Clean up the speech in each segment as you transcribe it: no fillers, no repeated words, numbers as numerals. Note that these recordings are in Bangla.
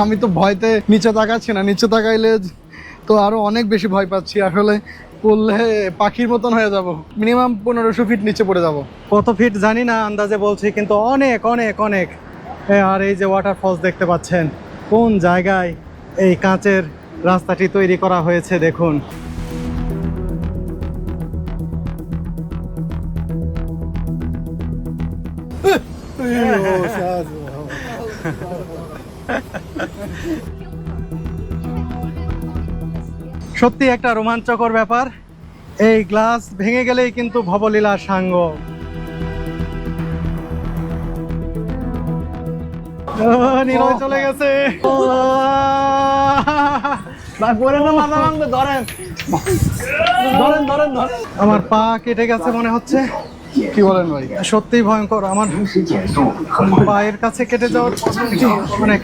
আমি তো ভয়তে নিচে তাকাচ্ছি না, নিচে তাকাইলে তো আরো অনেক বেশি ভয় পাচ্ছি। আসলে পড়লে পাখির মতন হয়ে যাব, মিনিমাম 1500 ফিট নিচে পড়ে যাব। কত ফিট জানি না, আন্দাজে বলছি, কিন্তু অনেক অনেক অনেক। আর এই যে ওয়াটারফলস দেখতে পাচ্ছেন, কোন জায়গায় এই কাঁচের রাস্তাটি তৈরি করা হয়েছে দেখুন। সত্যি একটা রোমাঞ্চকর ব্যাপার। এই গ্লাস ভেঙে গেলেই কিন্তু ভবলীলা সাঙ্গ। নিলয় চলে গেছে। আমার পা কেটে গেছে মনে হচ্ছে। কি বলেন ভাই? সত্যিই ভয়ঙ্কর। আমার পায়ের কাছে কেটে যাওয়ার অনেক।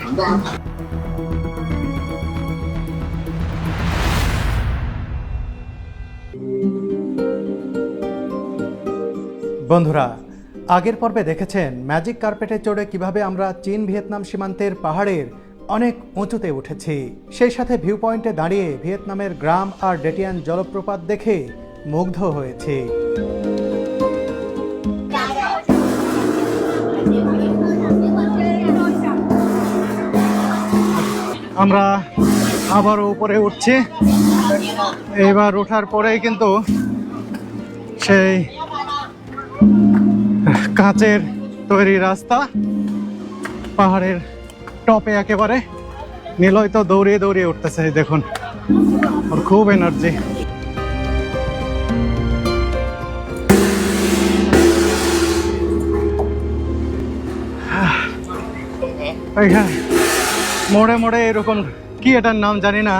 বন্ধুরা, আগের পর্বে দেখেছেন ম্যাজিক কার্পেটে চড়ে কিভাবে আমরা চীন ভিয়েতনাম সীমান্তের পাহাড়ের অনেক উঁচুতে উঠেছি। সেই সাথে ভিউ পয়েন্টে দাঁড়িয়ে ভিয়েতনামের গ্রাম আর ডেটিয়ান জলপ্রপাত দেখে মুগ্ধ হয়েছি। আমরা আবারও উপরে উঠছি। এবার ওঠার পরেই কিন্তু সেই কাঁচের তৈরি রাস্তা পাহাড়ের টপে একেবারে। নিলয় তো দৌড়িয়ে দৌড়িয়ে উঠতেছে, দেখুন, ওর খুব এনার্জি। এখানে মোড়ে মোড়ে এরকম, কি এটার নাম জানি না,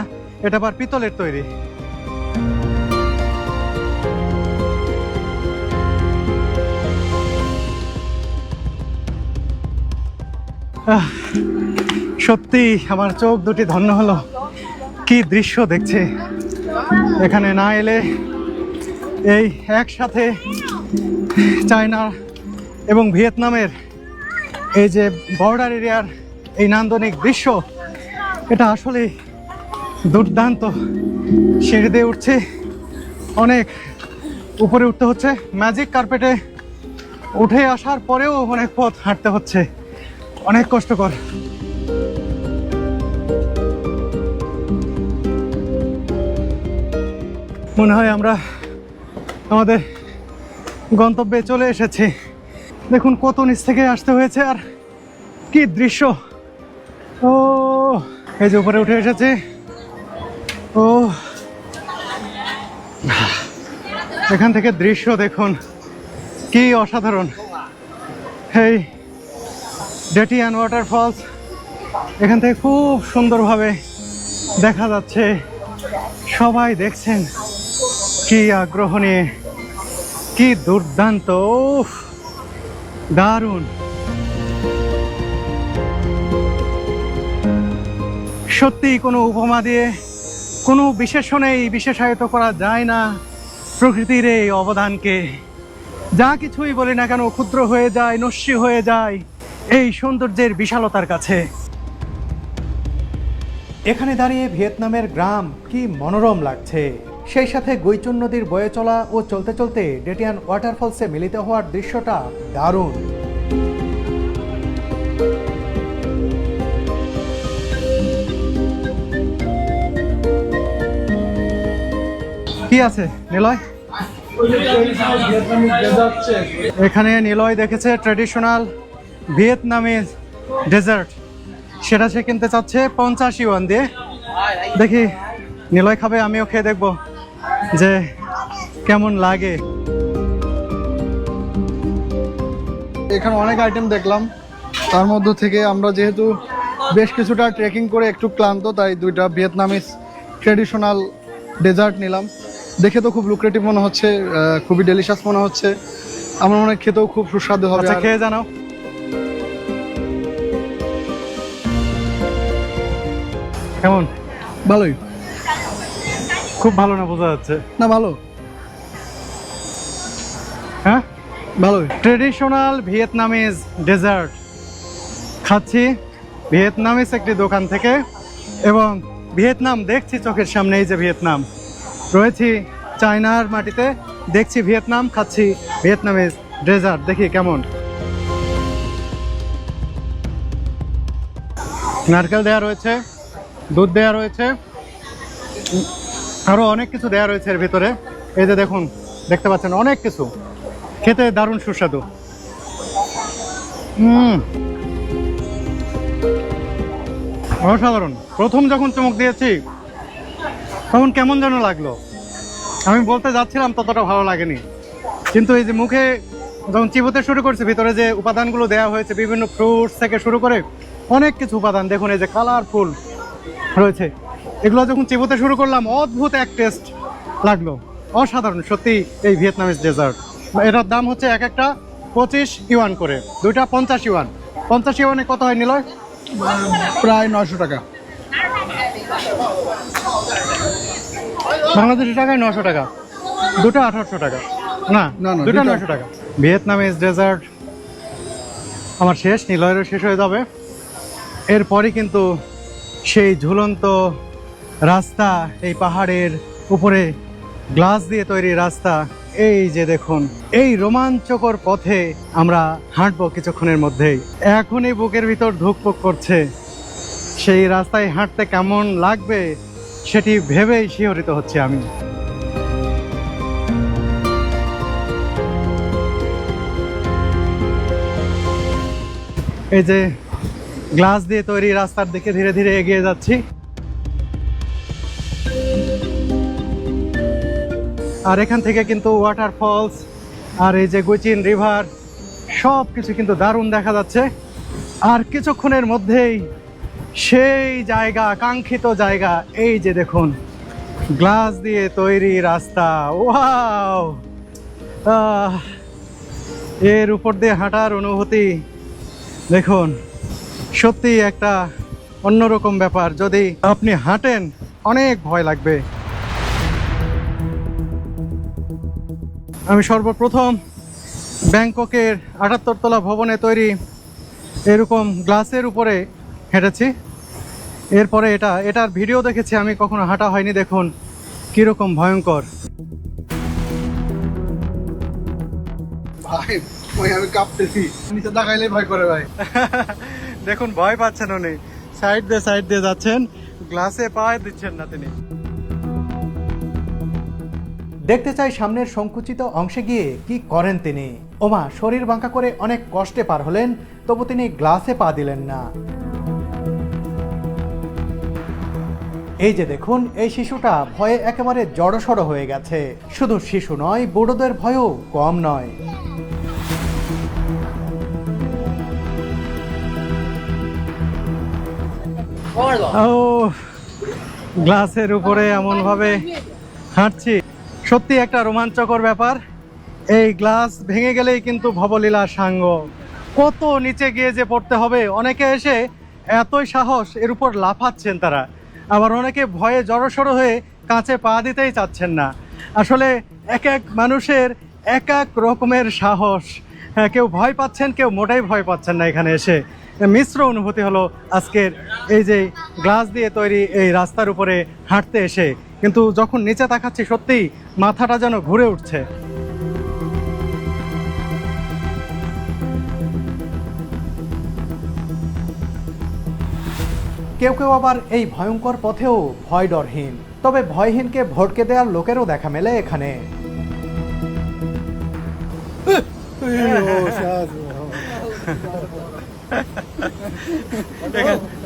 এটা আবার পিতলের তৈরি। সত্যি আমার চোখ দুটি ধন্য হলো। কি দৃশ্য দেখছে! এখানে না এলে এই একসাথে চায়না এবং ভিয়েতনামের এই যে বর্ডার এরিয়ার এই নান্দনিক দৃশ্য, এটা আসলে দুর্দান্ত। সিঁড়ি দিয়ে উঠছে, অনেক উপরে উঠতে হচ্ছে। ম্যাজিক কার্পেটে উঠে আসার পরেও অনেক পথ হাঁটতে হচ্ছে, অনেক কষ্টকর। মনে হয় আমরা আমাদের গন্তব্যে চলে এসেছি। দেখুন কত নিচ থেকে আসতে হয়েছে, আর কি দৃশ্য! ও, এই যে উপরে উঠে এসেছে। ও, এখান থেকে দৃশ্য দেখুন, কি অসাধারণ! এই ডেটিয়ান ওয়াটারফলস এখান থেকে খুব সুন্দরভাবে দেখা যাচ্ছে। সবাই দেখছেন কি আগ্রহ নিয়ে, কি দুর্দান্ত! উফ, দারুণ! সত্যি কোনো উপমা দিয়ে, কোনো বিশেষণেই বিশেষায়িত করা যায় না প্রকৃতির এই অবদানকে। যা কিছুই বলি না কেন ক্ষুদ্র হয়ে যায়, নস্যি হয়ে যায় এই সৌন্দর্যের বিশালতার কাছে। এখানে দাঁড়িয়ে ভিয়েতনামের গ্রাম কি মনোরম লাগছে। সেই সাথে গুইচুন নদীর বয়ে চলা ও চলতে চলতে ডেটিয়ান ওয়াটারফলসে মিলিত হওয়ার দৃশ্যটা দারুণ। কি আছে নিলয়? এখানে নিলয় দেখেছে ট্র্যাডিশনাল ভিয়েতনামিজ ডেজার্ট, সেটা সে কিনতে চাচ্ছে 50 ইউয়ান দিয়ে। দেখি নিলয় খাবে, আমিও খেয়ে দেখবো যে কেমন লাগে। এখানে অনেক আইটেম দেখলাম, তার মধ্য থেকে আমরা যেহেতু বেশ কিছুটা ট্রেকিং করে একটু ক্লান্ত, তাই দুইটা ভিয়েতনামিজ ট্রেডিশনাল ডেজার্ট নিলাম। দেখে তো খুব লুক্রেটিভ মনে হচ্ছে, খুবই ডেলিশাস মনে হচ্ছে। আমার মনে হয় খেতেও খুব সুস্বাদু হবে। আচ্ছা, খেয়ে জানাও। কেমন? ভালোই। খুব ভালো না বোঝা যাচ্ছে। না, ভালো। হ্যাঁ, ভালোই। ট্রেডিশনাল ভিয়েতনামিজ ডেজার্ট খাচ্ছি, ভিয়েতনামিস একটি দোকান থেকে, এবং ভিয়েতনাম দেখছি চোখের সামনে। এই যে ভিয়েতনাম, রয়েছি চায়নার মাটিতে, দেখছি ভিয়েতনাম, খাচ্ছি ভিয়েতনামিস ডেজার্ট। দেখি কেমন। নারকেল দেওয়া রয়েছে, দুধ দেওয়া রয়েছে, আরও অনেক কিছু দেওয়া রয়েছে এর ভিতরে। এই যে দেখুন, দেখতে পাচ্ছেন অনেক কিছু, খেতে দারুণ সুস্বাদু। অসাধারণ। প্রথম যখন চমক দিয়েছি তখন কেমন যেন লাগলো, আমি বলতে যাচ্ছিলাম ততটা ভালো লাগেনি, কিন্তু এই যে মুখে যখন চিবোতে শুরু করছে, ভিতরে যে উপাদানগুলো দেওয়া হয়েছে, বিভিন্ন ফ্রুটস থেকে শুরু করে অনেক কিছু উপাদান, দেখুন এই যে কালারফুল রয়েছে, এগুলো যখন চিবোতে শুরু করলাম অদ্ভুত এক টেস্ট লাগলো। অসাধারণ সত্যি এই ভিয়েতনামিজ ডেজার্ট। এটার দাম হচ্ছে এক একটা 25 ইউয়ান করে, দুইটা 50 ইউয়ান। 50 ইউয়ানে কত হয় নিলয়? প্রায় 900 টাকা। বাংলাদেশি টাকায় 900 টাকা, দুটো 1800 টাকা। না না, দুটো দুইটা 900 টাকা। ভিয়েতনামিজ ডেজার্ট আমার শেষ, নিলয়েরও শেষ হয়ে যাবে। এরপরই কিন্তু সেই ঝুলন্ত রাস্তা, এই পাহাড়ের উপরে গ্লাস দিয়ে তৈরি রাস্তা। এই যে দেখুন, এই রোমাঞ্চকর পথে আমরা হাঁটবো কিছুক্ষণের মধ্যেই। এখনই বুকের ভিতর ধুকপুক করছে, সেই রাস্তায় হাঁটতে কেমন লাগবে সেটি ভেবেই শিহরিত হচ্ছে আমি। এই যে গ্লাস দিয়ে তৈরি রাস্তার দিকে ধীরে ধীরে এগিয়ে যাচ্ছি। আর এখান থেকে কিন্তু ওয়াটারফলস আর এই যে গুইচিন রিভার সব কিছু কিন্তু দারুণ দেখা যাচ্ছে। আর কিছুক্ষণের মধ্যেই সেই জায়গা, কাঙ্ক্ষিত জায়গা, এই যে দেখুন গ্লাস দিয়ে তৈরি রাস্তা। ওয়াও! এর উপর দিয়ে হাঁটার অনুভূতি দেখুন, সত্যি একটা অন্যরকম ব্যাপার। যদি আপনি হাঁটেন অনেক ভয় লাগবে। আমি সর্বপ্রথম ব্যাংককের 78 তলা ভবনে তৈরি এরকম গ্লাসের উপরে হেঁটেছি। এরপরে এটার ভিডিও দেখেছি, আমি কখনো হাঁটা হয়নি। দেখুন কিরকম ভয়ঙ্কর। ভাই ভাই আমি কাঁপতেছি, নিচে তাকাইলে ভয় করে ভাই। দেখুন ভয় পাচ্ছেন উনি, সাইড দিয়ে যাচ্ছেন, গ্লাসে পায়ে দিচ্ছেন না তিনি। দেখতে চাই সামনের সংকুচিত অংশে গিয়ে কি করেন তিনি। ওমা, শরীর বাঁকা করে অনেক কষ্টে পার হলেন, তবু তিনি গ্লাসে পা দিলেন না। এই যে দেখুন, এই শিশুটা ভয়ে একেবারে জড়সড় হয়ে গেছে। শুধু শিশু নয়, বুড়োদের ভয়ও কম নয়। ও, গ্লাসের উপরে এমন ভাবে হাঁটছি, সত্যি একটা রোমাঞ্চকর ব্যাপার। এই গ্লাস ভেঙে গেলেই কিন্তু ভবলীলা সাঙ্গ। কত নিচে গিয়ে যে পড়তে হবে। অনেকে এসে এতই সাহস, এর উপর লাফাচ্ছেন তারা, আবার অনেকে ভয়ে জড়সড় হয়ে কাঁচে পা দিতেই চাচ্ছেন না। আসলে এক এক মানুষের এক এক রকমের সাহস। হ্যাঁ, কেউ ভয় পাচ্ছেন, কেউ মোটেই ভয় পাচ্ছেন না। এখানে এসে মিশ্র অনুভূতি হলো আজকের এই যে গ্লাস দিয়ে তৈরি এই রাস্তার উপরে হাঁটতে এসে। কিন্তু যখন নিচে তাকাচ্ছি সত্যিই মাথাটা যেন ঘুরে উঠছে। কেউ কেউ আবার এই ভয়ঙ্কর পথেও ভয় ডরহীন। তবে ভয়হীনকে ভটকে দেওয়ার লোকেরও দেখা মেলে এখানে।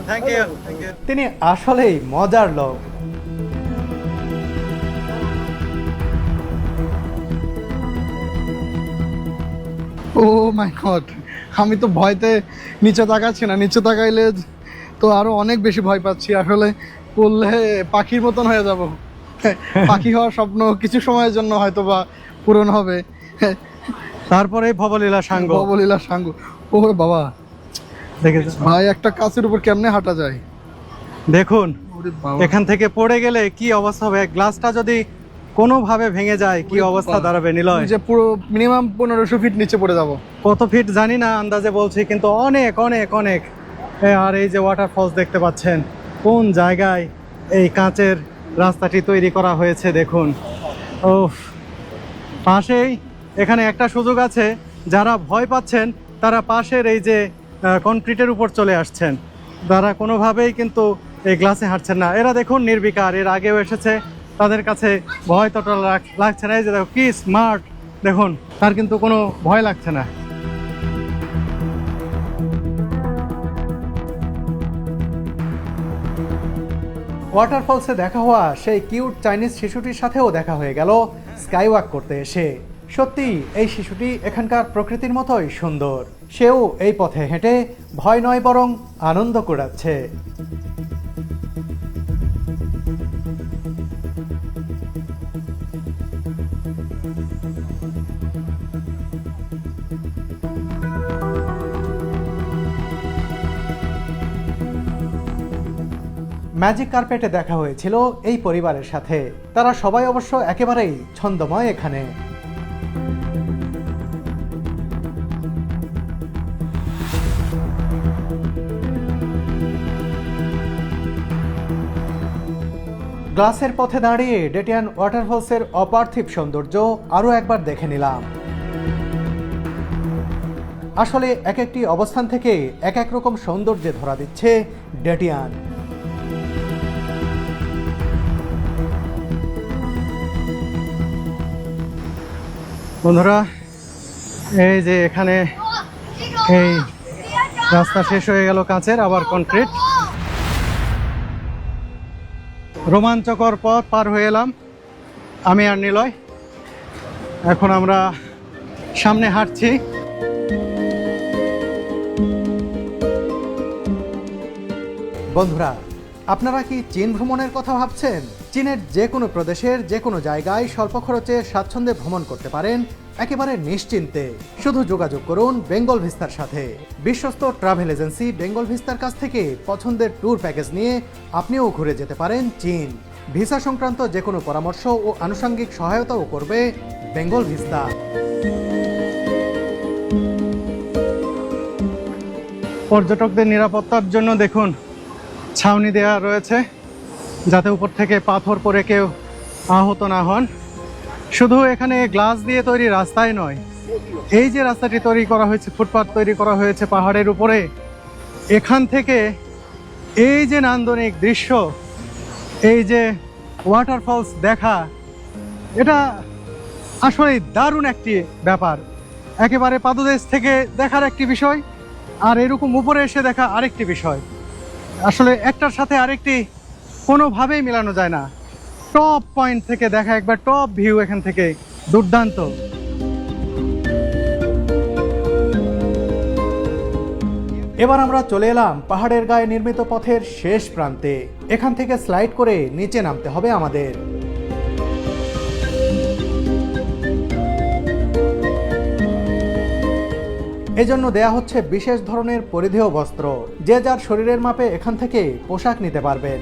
Thank you. তিনি আসলেই মজার লোক। ও মাই গড, আমি তো ভয়তে নিচে তাকাচ্ছি না। নিচে তাকাইলে তো আরো অনেক বেশি ভয় পাচ্ছি। আসলে পড়লে পাখির মতন হয়ে যাব। পাখি হওয়ার স্বপ্ন কিছু সময়ের জন্য হয়তো বা পূরণ হবে। তারপরে ভবলীলা সাঙ্গ। ভবলীলা সাঙ্গ। ও বাবা, দেখেছেন ভাই একটা কাছের উপর কেমনে হাঁটা যায় দেখুন। ওরে বাবা। এখান থেকে পড়ে গেলে কি অবস্থা হবে? গ্লাসটা যদি কোনোভাবে ভেঙে যায় কি অবস্থা দাঁড়াবে নিলয়? যে পুরো মিনিমাম 1500 ফিট নিচে পড়ে যাব। কত ফিট জানি না, আন্দাজে বলছি, কিন্তু অনেক অনেক অনেক আর এই যে ওয়াটারফলস দেখতে পাচ্ছেন, কোন জায়গায় এই কাঁচের রাস্তাটি তৈরি করা হয়েছে দেখুন। ও পাশেই এখানে একটা সুযোগ আছে, যারা ভয় পাচ্ছেন তারা পাশের এই যে কনক্রিটের উপর চলে আসছেন, তারা কোনোভাবেই কিন্তু এই গ্লাসে হাঁটছেন না। এরা দেখুন নির্বিকার, এর আগেও এসেছে, তাদের কাছে ভয় তত লাগছে না। এই যে দেখো কি স্মার্ট, দেখুন তার কিন্তু কোনো ভয় লাগছে না। ওয়াটারফলসে দেখা হওয়া সেই কিউট চাইনিজ শিশুটির সাথেও দেখা হয়ে গেল স্কাইওয়াক করতে এসে। সত্যি এই শিশুটি এখানকার প্রকৃতির মতোই সুন্দর। সেও এই পথে হেঁটে ভয় নয় বরং আনন্দ কুড়াচ্ছে। ম্যাজিক কার্পেটে দেখা হয়েছিল এই পরিবারের সাথে। তারা সবাই অবশ্য একেবারেই ছন্দময় এখানে। গ্লাসের পথে দাঁড়িয়ে ডেটিয়ান ওয়াটারফলসের অপার্থিব সৌন্দর্য আরও একবার দেখে নিলাম। আসলে এক একটি অবস্থান থেকে এক এক রকম সৌন্দর্যে ধরা দিচ্ছে ডেটিয়ান। বন্ধুরা, এই যে এখানে এই রাস্তা শেষ হয়ে গেল কাঁচের, আবার কনক্রিট। রোমাঞ্চকর পথ পার হয়ে এলাম আমি আর নিলয়। এখন আমরা সামনে হাঁটছি। বন্ধুরা, আপনারা কি চীন ভ্রমণের কথা ভাবছেন? চীনের যে কোনো প্রদেশের যে কোনো জায়গায় স্বল্প খরচে স্বাচ্ছন্দ্যে ভ্রমণ করতে পারেন একেবারে নিশ্চিন্তে। শুধু যোগাযোগ করুন বেঙ্গল ভিস্তার সাথে। বিশ্বস্ত ট্রাভেল এজেন্সি বেঙ্গল ভিস্তার কাছ থেকে পছন্দের ট্যুর প্যাকেজ নিয়ে আপনিও ঘুরে যেতে পারেন চীন। ভিসা সংক্রান্ত যে কোনো পরামর্শ ও আনুষঙ্গিক সহায়তাও করবে বেঙ্গল ভিস্তা। পর্যটকদের নিরাপত্তার জন্য দেখুন ছাউনি দেওয়া রয়েছে, যাতে উপর থেকে পাথর পড়ে কেউ আহত না হন। শুধু এখানে গ্লাস দিয়ে তৈরি রাস্তায় নয়, এই যে রাস্তাটি তৈরি করা হয়েছে, ফুটপাথ তৈরি করা হয়েছে পাহাড়ের উপরে, এখান থেকে এই যে নান্দনিক দৃশ্য, এই যে ওয়াটারফলস দেখা, এটা আসলে দারুণ একটি ব্যাপার। একেবারে পাদদেশ থেকে দেখার একটি বিষয়, আর এরকম উপরে এসে দেখা আরেকটি বিষয়। আসলে একটার সাথে আরেকটি কোনোভাবেই মেলানো যায় না। টপ পয়েন্ট থেকে দেখা, একবার টপ ভিউ এখান থেকে দুর্দান্ত। এবার আমরা চলে এলাম পাহাড়ের গায়ে নির্মিত পথের শেষ প্রান্তে। এখান থেকে স্লাইড করে নিচে নামতে হবে আমাদের। এজন্য দেয়া হচ্ছে বিশেষ ধরনের পরিধেয় বস্ত্র। যে যার শরীরের মাপে এখান থেকে পোশাক নিতে পারবেন।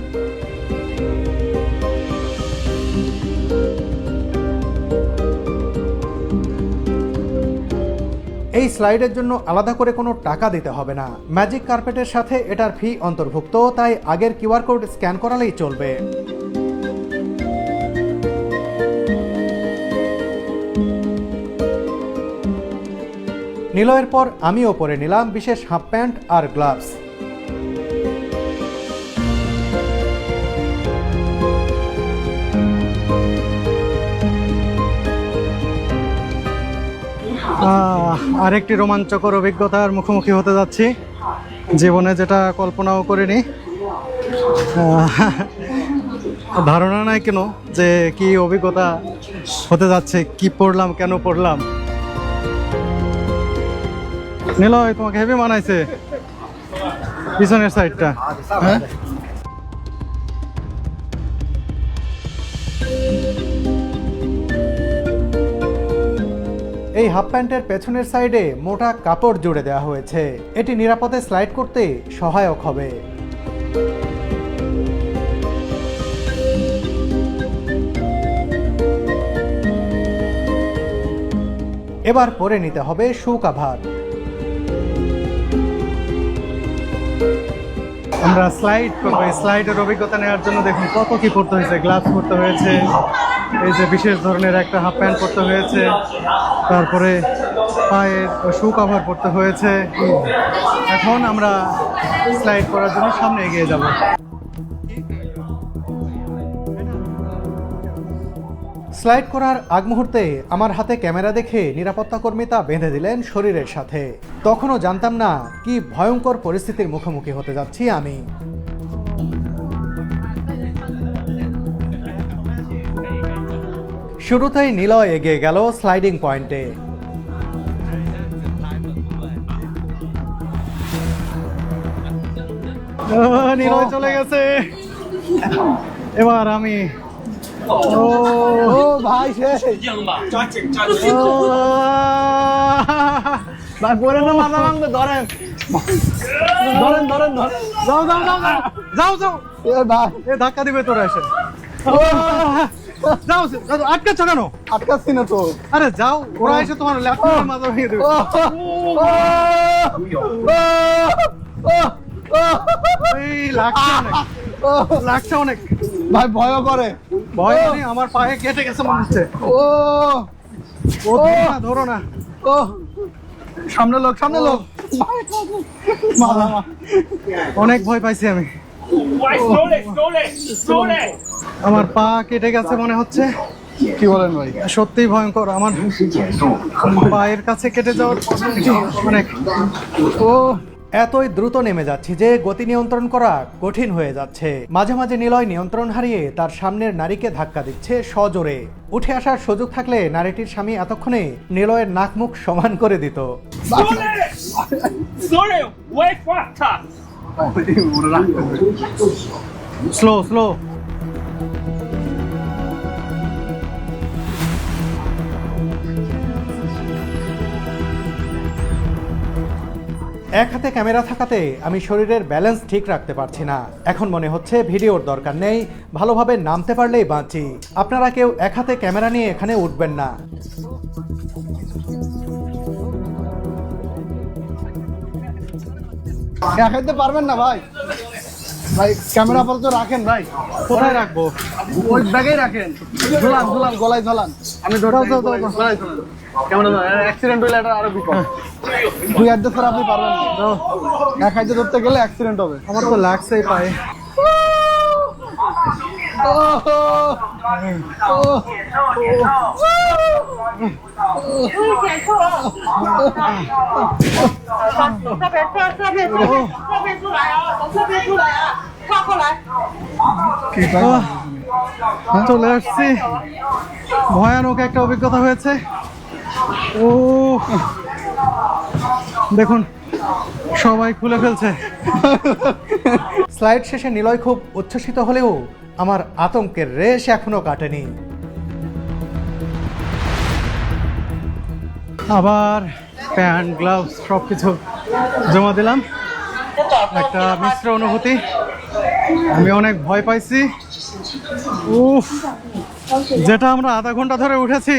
এই স্লাইডের জন্য আলাদা করে কোনো টাকা দিতে হবে না। ম্যাজিক কার্পেটের সাথে এটার ফি অন্তর্ভুক্ত, তাই আগের কিউআর কোড স্ক্যান করালেই চলবে। নিলয়ের পর আমিও পরে নিলাম বিশেষ হাফ প্যান্ট আর গ্লাভস। আরেকটি রোমাঞ্চকর অভিজ্ঞতার মুখোমুখি হতে যাচ্ছি, জীবনে যেটা কল্পনাও করিনি। ধারণা নাই কেন যে কি অভিজ্ঞতা হতে যাচ্ছে, কি পড়লাম, কেন পড়লাম। নিলয়, তোমাকে হেভি মানাইছে পিছনের সাইডটা। হ্যাঁ, এই হাফ প্যান্টের পেছনের সাইডে মোটা কাপড় জুড়ে দেওয়া হয়েছে। এটি নিরাপদে স্লাইড করতে সহায়ক হবে। এবার পরে নিতে হবে শু কাভার। আমরা স্লাইড করবো। এই স্লাইডের অভিজ্ঞতা নেওয়ার জন্য দেখুন কত কি করতে হয়েছে। গ্লাভস করতে হয়েছে, এই যে বিশেষ ধরনের একটা হাফ প্যান্ট পরতে হয়েছে, তারপরে পায়ের শু কভার পরতে হয়েছে। এখন আমরা স্লাইড করার জন্য সামনে এগিয়ে যাব। স্লাইড করার আগ মুহূর্তে আমার হাতে ক্যামেরা দেখে নিরাপত্তা কর্মী তা বেঁধে দিলেন শরীরের সাথে। তখনও জানতাম না কি ভয়ঙ্কর পরিস্থিতির মুখোমুখি হতে যাচ্ছি আমি। শুরুতেই নিলয় এগিয়ে গেল স্লাইডিং পয়েন্টে। নিলয় চলে গেছে, এবার আমি। ও ভাই শেষ ভাই, পরে না মাথা ভাঙবে। ধরেন ধরেন ধরেন ধরেন, যাও যাও যাও যাও যাও যাও। এ ভাই এ ধাক্কা দিবে তোরা এসে। যাও আটকাচ্ছ কেন? আটকাচ্ছি না তো। আরে যাও, ওরা এসে তোমার ল্যাপটপের মাথা ভেঙে দেবে। এই লাগছে অনেক, লাগছে অনেক ভাই ভয় করে। ভয় নেই, আমার পায়ে কেটে গেছে মনে হচ্ছে। ও ও ধরো না, ধরো না। ও সামনে লোক, সামনে লোক। অনেক ভয় পাইছি আমি। Why slowly, slowly, slowly? আমার পা কেটে গেছে মনে হচ্ছে। কি বলেন ভাই? সত্যিই ভয়ঙ্কর। আমার পায়ের কাছে কেটে যাওয়ার অনেক। ও এতই দ্রুত নেমে যাচ্ছি যে গতি নিয়ন্ত্রণ করা কঠিন হয়ে যাচ্ছে। মাঝে মাঝে নিলয় নিয়ন্ত্রণ হারিয়ে তার সামনের নারীকে ধাক্কা দিচ্ছে সজোরে। উঠে আসার সুযোগ থাকলে নারীটির স্বামী এতক্ষণে নিলয়ের নাক মুখ সমান করে দিত। Slowly! Slowly! Wait faster! Slow slow. এক হাতে ক্যামেরা থাকাতে আমি শরীরের ব্যালেন্স ঠিক রাখতে পারছি না। এখন মনে হচ্ছে ভিডিওর দরকার নেই, ভালোভাবে নামতে পারলেই বাঁচি। আপনারা কেউ এক হাতে ক্যামেরা নিয়ে এখানে উঠবেন না। দেখাইতে পারবেন না ভাই? ভাই ক্যামেরা আপাতত রাখেন ভাই। কোথায় রাখবো? ওই ব্যাগেই রাখেন। ঝোলান ঝোলান, গলায় ঝোলান। আমি ধরে ক্যামেরা অ্যাক্সিডেন্ট হইলে এটা আরো বিপদ। দুই হাত দিয়ে স্যার আপনি পারবেন না। এক হাতে ধরতে গেলে অ্যাক্সিডেন্ট হবে। আমার তো লাগছেই পায়ে। চলে আসছি। ভয়ানক একটা অভিজ্ঞতা হয়েছে। ও দেখুন, সবাই খুলে ফেলছে। স্লাইড শেষে নিলয় খুব উচ্ছ্বসিত হলেও আমার আতঙ্কের রেশ এখনো কাটেনি। আবার প্যান্ট, গ্লাভস সব কিছু জমা দিলাম। একটা মিশ্র অনুভূতি। আমি অনেক ভয় পাইছি। উফ, যেটা আমরা আধা ঘন্টা ধরে উঠেছি,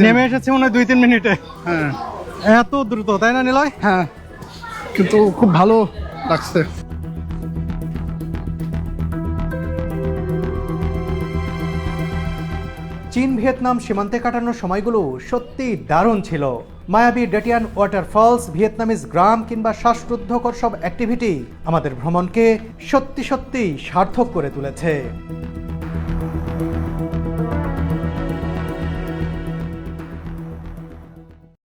নেমে এসেছি মনে হয় 2-3 মিনিটে। হ্যাঁ এত দ্রুত, তাই না নিলয়? হ্যাঁ, কিন্তু খুব ভালো লাগছে। চীন ভিয়েতনাম সীমান্তে কাটানোর সময়গুলো সত্যি দারুণ ছিল। মায়াবী ডেটিয়ান ওয়াটারফলস, ভিয়েতনামিজ গ্রাম কিংবা শ্বাসরুদ্ধকর সব অ্যাক্টিভিটি আমাদের ভ্রমণকে সত্যি সত্যি সার্থক করে তুলেছে।